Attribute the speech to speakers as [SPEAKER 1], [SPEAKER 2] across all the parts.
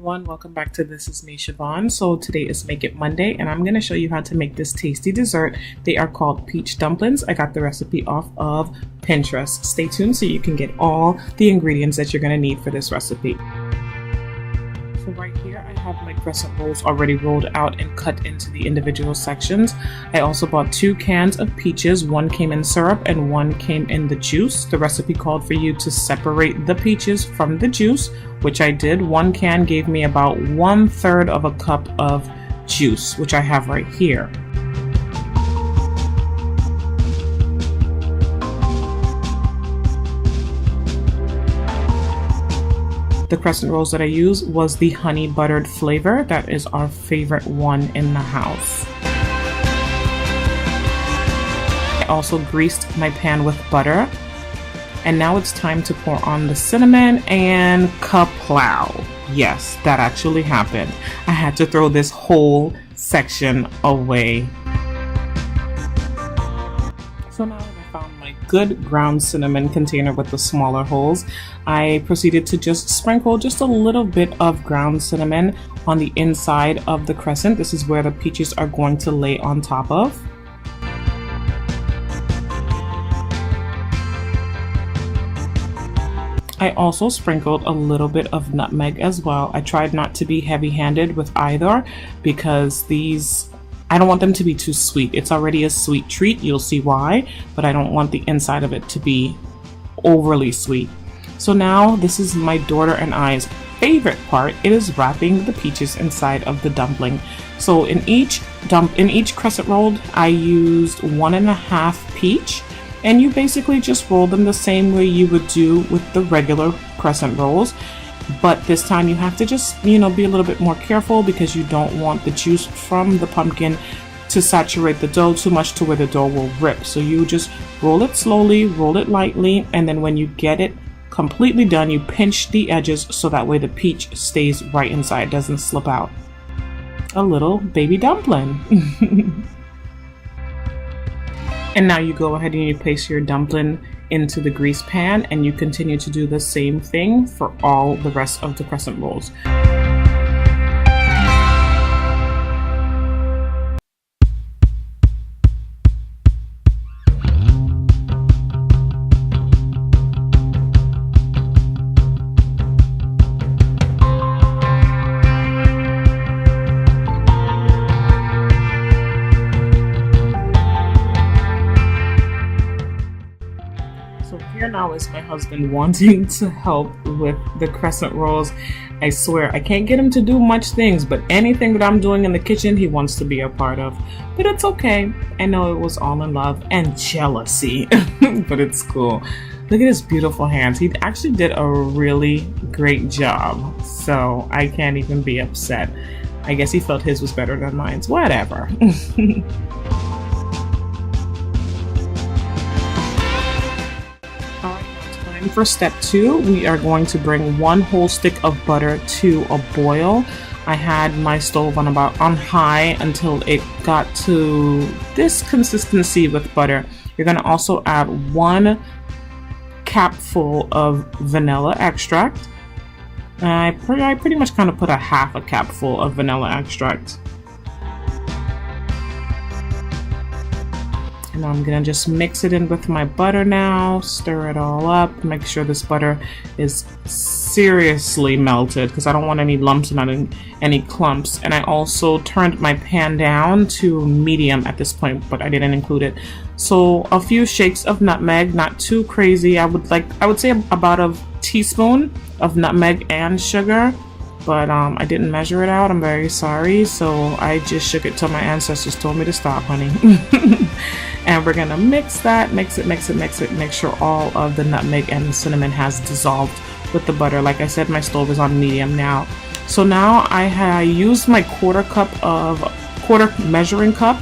[SPEAKER 1] everyone, welcome back to This Is Me, Chevonne. So today is Make It Monday and I'm going to show you how to make this tasty dessert. They are called peach dumplings. I got the recipe off of Pinterest. Stay tuned so you can get all the ingredients that you're going to need for this recipe. So right here I have my crescent rolls already rolled out and cut into the individual sections. I also bought 2 cans of peaches. One came in syrup and one came in the juice. The recipe called for you to separate the peaches from the juice, which I did. 1 can gave me about 1/3 of a cup of juice, which I have right here. The crescent rolls that I used was the honey buttered flavor. That is our favorite one in the house. I also greased my pan with butter. And now it's time to pour on the cinnamon and kaplow. Yes, that actually happened. I had to throw this whole section away. So now that I found my good ground cinnamon container with the smaller holes, I proceeded to just sprinkle just a little bit of ground cinnamon on the inside of the crescent. This is where the peaches are going to lay on top of. I also sprinkled a little bit of nutmeg as well. I tried not to be heavy-handed with either because I don't want them to be too sweet. It's already a sweet treat, you'll see why, but I don't want the inside of it to be overly sweet. So now this is my daughter and I's favorite part. It is wrapping the peaches inside of the dumpling. So in each crescent roll, I used 1.5 peach. And you basically just roll them the same way you would do with the regular crescent rolls. But this time you have to just, be a little bit more careful because you don't want the juice from the pumpkin to saturate the dough too much to where the dough will rip. So you just roll it slowly, roll it lightly, and then when you get it completely done, you pinch the edges so that way the peach stays right inside, doesn't slip out. A little baby dumpling. And now you go ahead and you place your dumpling into the grease pan and you continue to do the same thing for all the rest of the crescent rolls. Here now is my husband wanting to help with the crescent rolls. I swear I can't get him to do much things, but anything that I'm doing in the kitchen he wants to be a part of. But it's okay. I know it was all in love and jealousy, but it's cool. Look at his beautiful hands. He actually did a really great job, so I can't even be upset. I guess he felt his was better than mine. Whatever. For step 2, we are going to bring 1 whole stick of butter to a boil. I had my stove on high until it got to this consistency with butter. You're going to also add 1 capful of vanilla extract. I pretty much kind of put a half a capful of vanilla extract. And I'm gonna just mix it in with my butter now, stir it all up, make sure this butter is seriously melted because I don't want any lumps and any clumps. And I also turned my pan down to medium at this point, but I didn't include it. So a few shakes of nutmeg, not too crazy. I would say about a teaspoon of nutmeg and sugar, but I didn't measure it out. I'm very sorry. So I just shook it till my ancestors told me to stop, honey. And we're gonna mix that, mix it, make sure all of the nutmeg and the cinnamon has dissolved with the butter. Like I said, my stove is on medium now. So now I used my quarter measuring cup.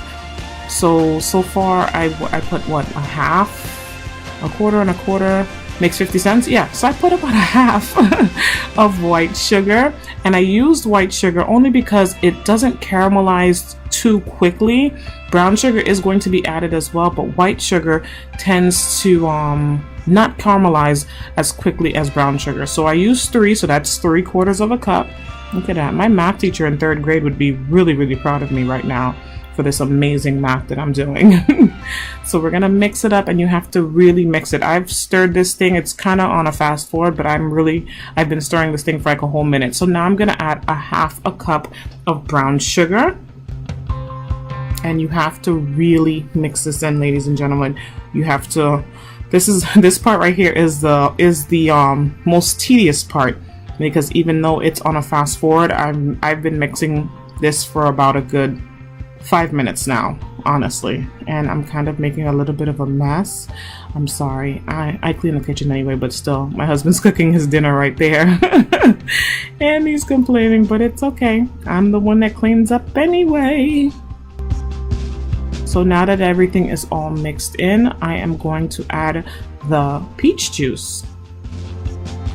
[SPEAKER 1] So far I put what, a quarter and a quarter makes 50 cents. Yeah, so I put about a half of white sugar, and I used white sugar only because it doesn't caramelize too quickly. Brown sugar is going to be added as well, but white sugar tends to not caramelize as quickly as brown sugar. So I used 3, so that's 3/4 of a cup. Look at that. My math teacher in 3rd grade would be really, really proud of me right now for this amazing math that I'm doing. So we're gonna mix it up, and you have to really mix it. I've stirred this thing. It's kind of on a fast forward, but I've been stirring this thing for like a whole minute. So now I'm gonna add a half a cup of brown sugar. And you have to really mix this in, ladies and gentlemen. You have to, this part right here is the most tedious part, because even though it's on a fast forward, I've been mixing this for about a good 5 minutes now, honestly, and I'm kind of making a little bit of a mess. I'm sorry. I clean the kitchen anyway, but still, my husband's cooking his dinner right there. And he's complaining, but it's okay. I'm the one that cleans up anyway. So now that everything is all mixed in, I am going to add the peach juice.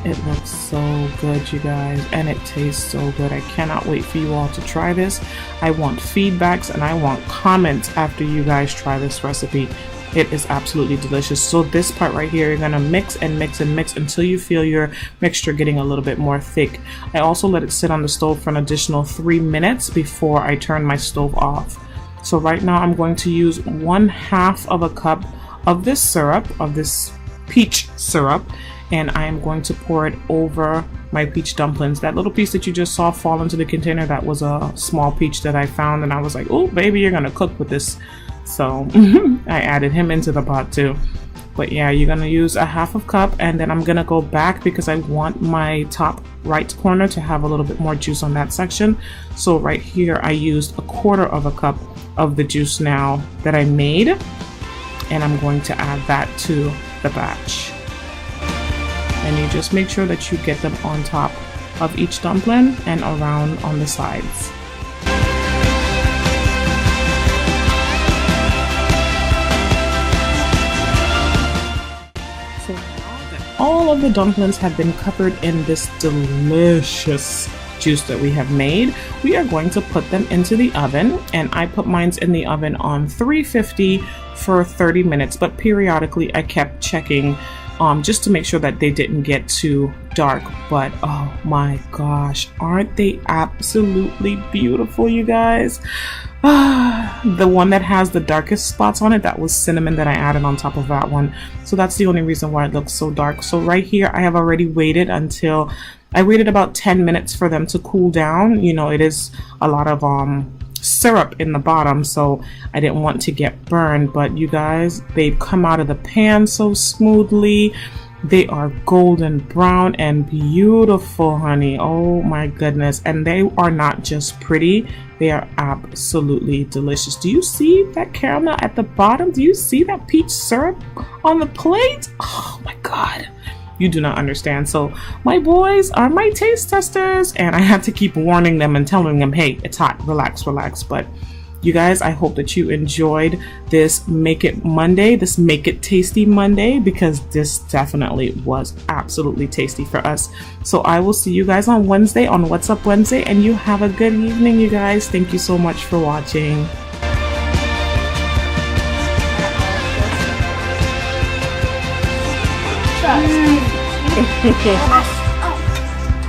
[SPEAKER 1] It looks so good, you guys, and it tastes so good. I cannot wait for you all to try this. I want feedbacks and I want comments after you guys try this recipe. It is absolutely delicious. So this part right here, you're gonna mix and mix and mix until you feel your mixture getting a little bit more thick. I also let it sit on the stove for an additional 3 minutes before I turn my stove off. So right now I'm going to use 1/2 of a cup of this syrup, of this peach syrup, and I am going to pour it over my peach dumplings. That little piece that you just saw fall into the container, that was a small peach that I found, and I was like, oh baby, you're gonna cook with this. So I added him into the pot too. But yeah, you're gonna use 1/2 cup, and then I'm gonna go back because I want my top right corner to have a little bit more juice on that section. So right here I used 1/4 cup of the juice now that I made, and I'm going to add that to the batch. And you just make sure that you get them on top of each dumpling and around on the sides. So now that all of the dumplings have been covered in this delicious juice that we have made, we are going to put them into the oven, and I put mine in the oven on 350 for 30 minutes, but periodically I kept checking just to make sure that they didn't get too dark. But oh my gosh, aren't they absolutely beautiful, you guys? The one that has the darkest spots on it, that was cinnamon that I added on top of that one, so that's the only reason why it looks so dark. So right here I have already waited until I waited about 10 minutes for them to cool down. You know, it is a lot of syrup in the bottom, so I didn't want to get burned. But you guys, they've come out of the pan so smoothly. They are golden brown and beautiful, honey. Oh my goodness. And they are not just pretty, they are absolutely delicious. Do you see that caramel at the bottom? Do you see that peach syrup on the plate? Oh my god, you do not understand. So my boys are my taste testers, and I have to keep warning them and telling them, hey, it's hot, relax, relax. But you guys, I hope that you enjoyed this Make It Monday, this Make It Tasty Monday, because this definitely was absolutely tasty for us. So I will see you guys on Wednesday on What's Up Wednesday, and you have a good evening, you guys. Thank you so much for watching.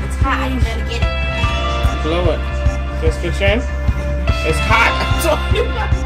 [SPEAKER 2] It's hot. You better get it.
[SPEAKER 1] Blow it. Just for Shayne? It's hot. I told you.